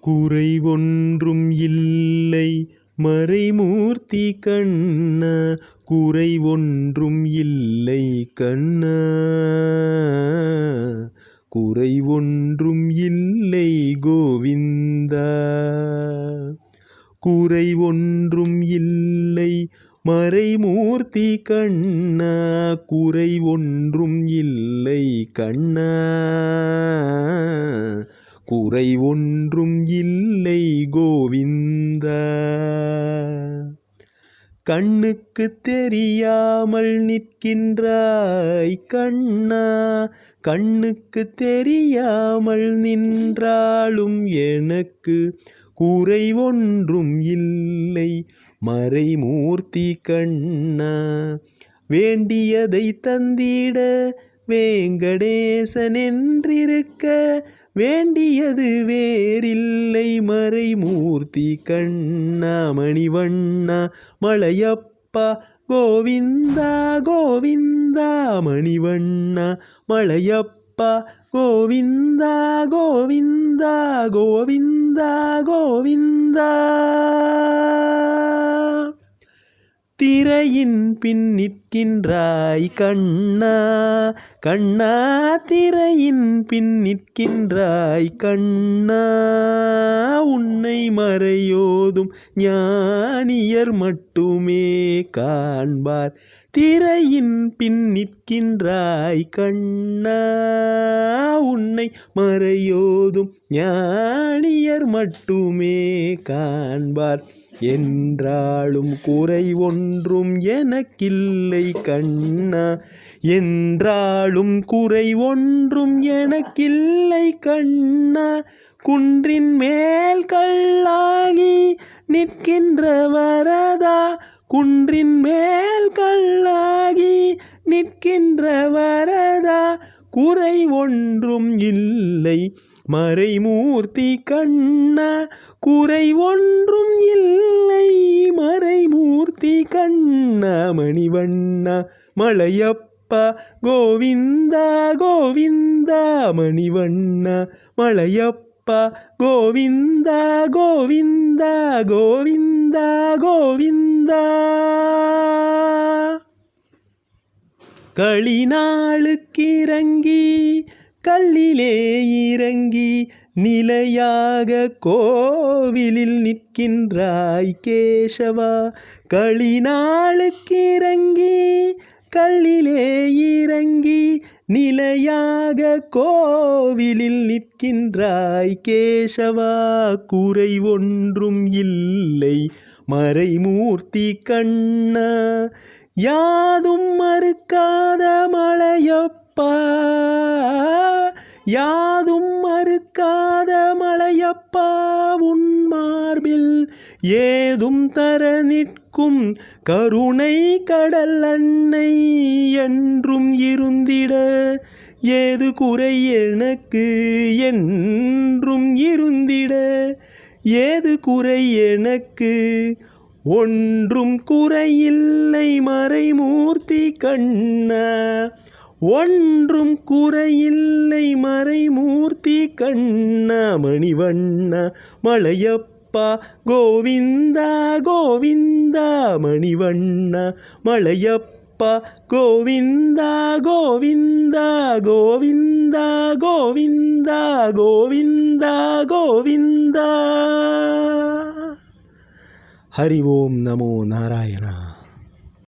குறை ஒன்றும் இல்லை மறைமூர்த்தி கண்ணா, குறை ஒன்றும் இல்லை கண்ணா, குறை ஒன்றும் இல்லை கோவிந்தா. குறை ஒன்றும் இல்லை மறைமூர்த்தி கண்ணா, குறை ஒன்றும் இல்லை கண்ணா, குறை ஒன்றும் இல்லை கோவிந்தா. கண்ணுக்கு தெரியாமல் நிற்கின்றாய் கண்ணா, கண்ணுக்கு தெரியாமல் நின்றாலும் எனக்கு குறை ஒன்றும் இல்லை மறைமூர்த்தி கண்ணா. வேண்டியதை தந்திட வேங்கடேசன் என்றிருக்க, வேண்டியது வேறில்லை மறைமூர்த்தி கண்ணா. மணிவண்ணா மலையப்பா கோவிந்தா கோவிந்தா, மணிவண்ணா மலையப்பா கோவிந்தா கோவிந்தா கோவிந்தா கோவிந்தா. திரையின் பின் நிற்கின்றாய் கண்ணா, கண்ணா திரையின் பின் நிற்கின்றாய் கண்ணா. உன்னை மறையோதும் ஞானியர் மட்டுமே காண்பார். திரையின் பின் நிற்கின்றாய் கண்ணா, உன்னை மறையோதும் ஞானியர் மட்டுமே காண்பார். என்றாலும் குறை ஒன்றும் எனக்கில்லை கண்ணா, என்றாலும் குறை ஒன்றும் எனக்கில்லை கண்ணா. குன்றின் மேல் கல்லாகி நிற்கின்ற வரதா, குன்றின் மேல் கல்லாகி நிற்கின்ற வரதா, குறை ஒன்றும் இல்லை மறைமூர்த்தி கண்ணா, குறை ஒன்றும் இல்லை மறைமூர்த்தி கண்ணா. மணிவண்ணா மலையப்பா கோவிந்தா கோவிந்தா, மணிவண்ணா மலையப்பா கோவிந்தா கோவிந்தா கோவிந்தா கோவிந்தா. களிநாளுக்கிறங்கி கல்லிலே இறங்கி நிலையாக கோவிலில் நிற்கின்றாய் கேசவா. களிநாளுக்கிறங்கி கல்லிலே இறங்கி நிலையாக கோவிலில் நிற்கின்றாய் கேசவா. குறை ஒன்றும் இல்லை மறைமூர்த்தி கண்ணா, யாதும் மறுக்காத மலையப்பா, யாதும் மறுக்காத மலையப்பா. உன் மார்பில் ஏதும் தர நிற்கும் கருணை கடல் அன்னை என்றும் இருந்திட, ஏது குறை எனக்கு என்றும் இருந்திட, ஏது குறை எனக்கு ஒன்றும் குறையில்லை மறைமூர்த்தி கண்ணா, ஒன்றும் குறையில்லை மறைமூர்த்தி கண்ணா. மணிவண்ணா மலையப்பா கோவிந்தா கோவிந்தா, மணிவண்ணா மலையப்பா கோவிந்தா கோவிந்தா கோவிந்தா கோவிந்தா கோவிந்தா கோவிந்தா. ஹரி ஓம் நமோ நாராயணா.